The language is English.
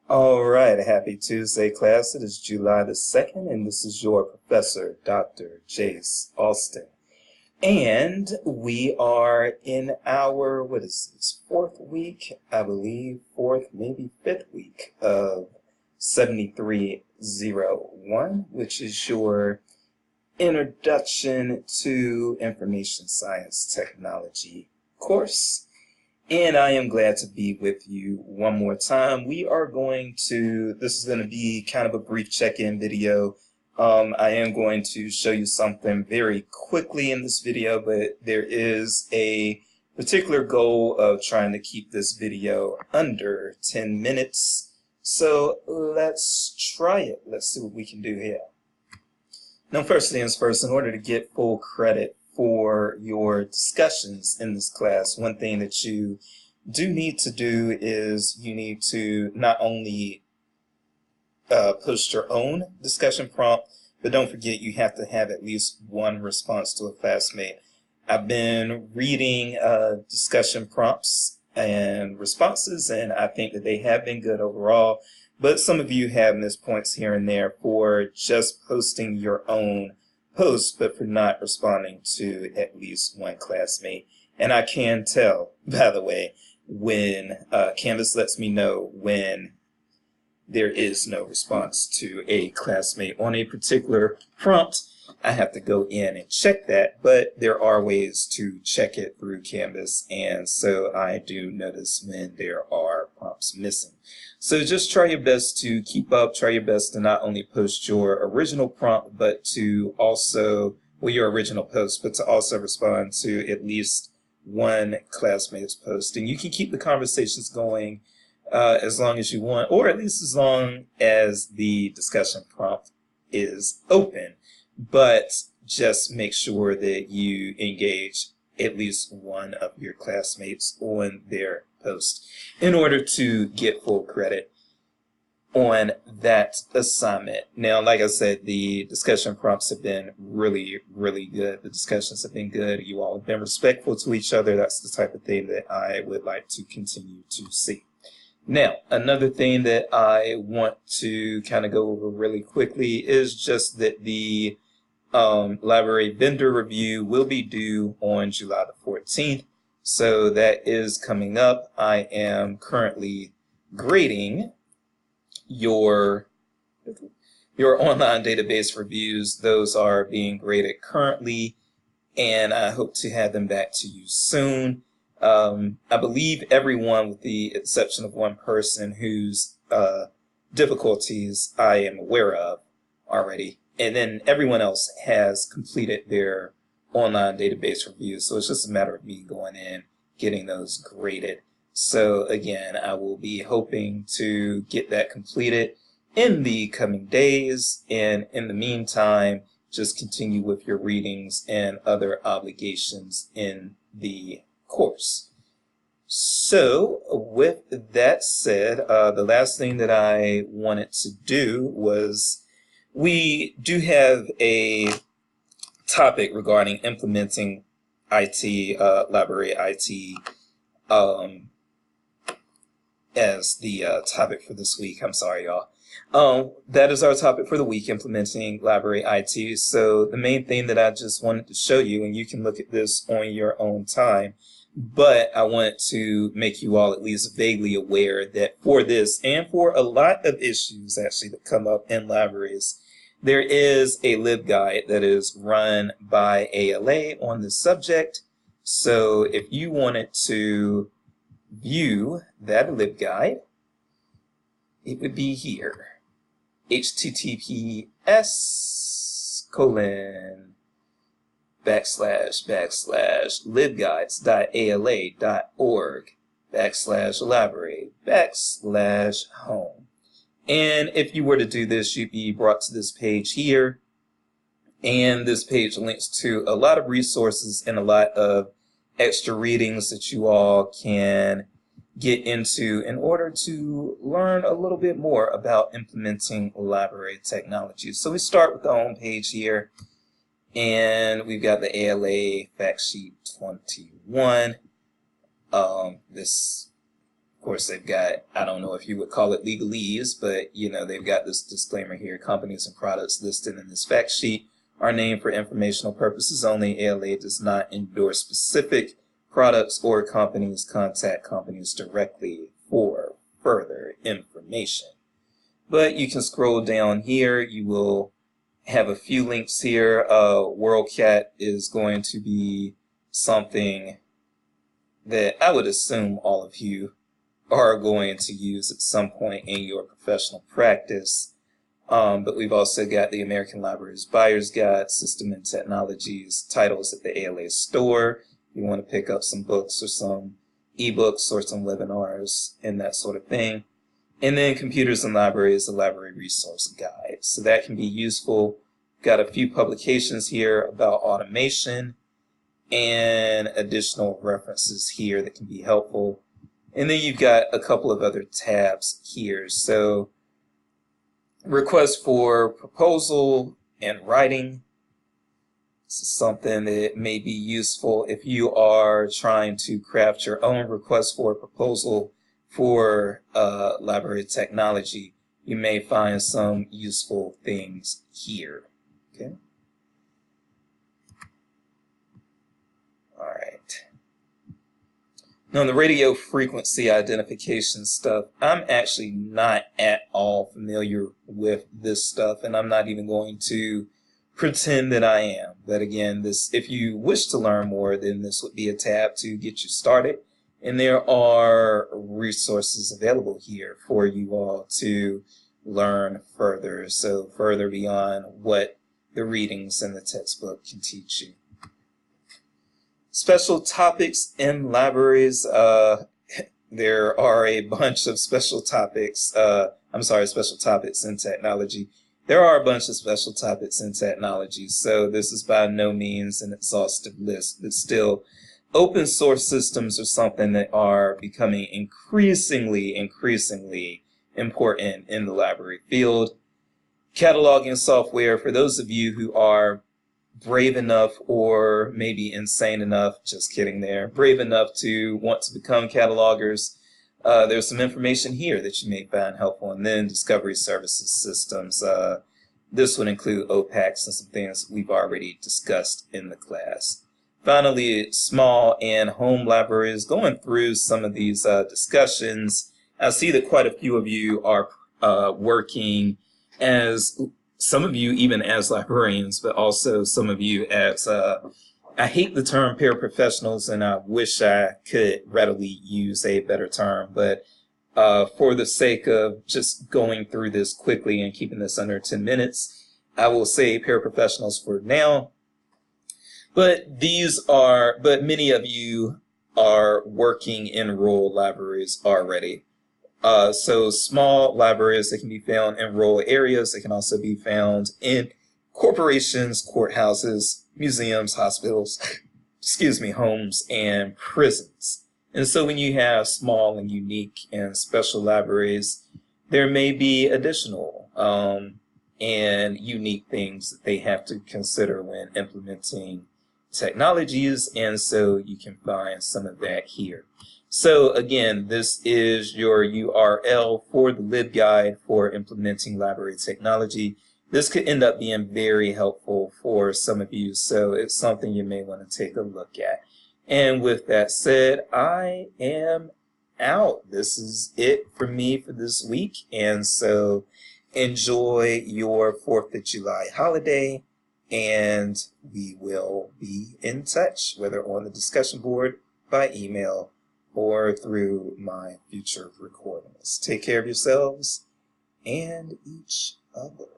All right, happy Tuesday, class. It is July the 2nd, and this is your professor, Dr. Jace Austin. And we are in our, what is this, fourth week, I believe, fourth, maybe fifth week of 7301, which is your Introduction to Information Science Technology course. And I am glad to be with you one more time. This is going to be kind of a brief check-in video. I am going to show you something very quickly in this video, but there is a particular goal of trying to keep this video under 10 minutes. So let's try it. Let's see what we can do here. Now, first things first, in order to get full credit for your discussions in this class, one thing that you do need to do is you need to not only post your own discussion prompt, but don't forget you have to have at least one response to a classmate. I've been reading discussion prompts and responses, and I think that they have been good overall. But some of you have missed points here and there for just posting your own post, but for not responding to at least one classmate. And I can tell, by the way, when Canvas lets me know when there is no response to a classmate on a particular prompt, I have to go in and check that, but there are ways to check it through Canvas, and so I do notice when there are prompts missing. So just try your best to keep up, try your best to not only post your original prompt, but to also, well, your original post, but to also respond to at least one classmate's post. And you can keep the conversations going as long as you want, or at least as long as the discussion prompt is open. But just make sure that you engage at least one of your classmates on their post in order to get full credit on that assignment. Now, like I said, the discussion prompts have been really, really good. The discussions have been good. You all have been respectful to each other. That's the type of thing that I would like to continue to see. Now, another thing that I want to kind of go over really quickly is just that the library vendor review will be due on July the 14th. So that is coming up. I am currently grading your online database reviews. Those are being graded currently, and I hope to have them back to you soon. I believe everyone, with the exception of one person whose difficulties I am aware of already, and then everyone else has completed their online database reviews. So it's just a matter of me going in, getting those graded. So again, I will be hoping to get that completed in the coming days. And in the meantime, just continue with your readings and other obligations in the course. So with that said, the last thing that I wanted to do was, we do have a topic regarding implementing IT, library IT, as the topic for this week. I'm sorry, y'all. That is our topic for the week, implementing library IT. So the main thing that I just wanted to show you, and you can look at this on your own time, but I wanted to make you all at least vaguely aware that for this and for a lot of issues actually that come up in libraries, there is a LibGuide that is run by ALA on this subject. So if you wanted to view that LibGuide, it would be here. https://libguides.ala.org/library/home. And if you were to do this, you'd be brought to this page here. And this page links to a lot of resources and a lot of extra readings that you all can get into in order to learn a little bit more about implementing library technology. So we start with the home page here, and we've got the ALA fact sheet 21. This Of course, they've got, I don't know if you would call it legalese, but they've got this disclaimer here: companies and products listed in this fact sheet are named for informational purposes only. ALA does not endorse specific products or companies. Contact companies directly for further information. But you can scroll down here. You will have a few links here. WorldCat is going to be something that I would assume all of you are going to use at some point in your professional practice. But we've also got the American Library's Buyer's Guide, System and Technologies, titles at the ALA store. You want to pick up some books or some ebooks or some webinars and that sort of thing. And then Computers and Libraries, a library resource guide. So that can be useful. Got a few publications here about automation and additional references here that can be helpful. And then you've got a couple of other tabs here. So request for proposal and writing. This is something that may be useful if you are trying to craft your own request for a proposal for library technology. You may find some useful things here. Okay. All right. Now, the radio frequency identification stuff, I'm actually not at all familiar with this stuff, and I'm not even going to pretend that I am. But again, if you wish to learn more, then this would be a tab to get you started. And there are resources available here for you all to learn further, so further beyond what the readings in the textbook can teach you. Special topics in libraries. There are a bunch of special topics. Special topics in technology. There are a bunch of special topics in technology, so this is by no means an exhaustive list, but still, open source systems are something that are becoming increasingly important in the library field. Cataloging software, for those of you who are brave enough or maybe insane enough, just kidding there, brave enough to want to become catalogers, there's some information here that you may find helpful. And then discovery services systems. This would include OPACs and some things we've already discussed in the class. Finally, small and home libraries. Going through some of these discussions, I see that quite a few of you are working as, some of you even as librarians, but also some of you as, I hate the term paraprofessionals, and I wish I could readily use a better term, but for the sake of just going through this quickly and keeping this under 10 minutes, I will say paraprofessionals for now. But many of you are working in rural libraries already. So small libraries that can be found in rural areas, they can also be found in corporations, courthouses, museums, hospitals, homes, and prisons. And so when you have small and unique and special libraries, there may be additional and unique things that they have to consider when implementing technologies, and so you can find some of that here. So again, this is your URL for the LibGuide for implementing library technology. This could end up being very helpful for some of you, so it's something you may want to take a look at. And with that said, I am out. This is it for me for this week, and so enjoy your 4th of July holiday, and we will be in touch, whether on the discussion board, by email, or through my future recordings. Take care of yourselves and each other.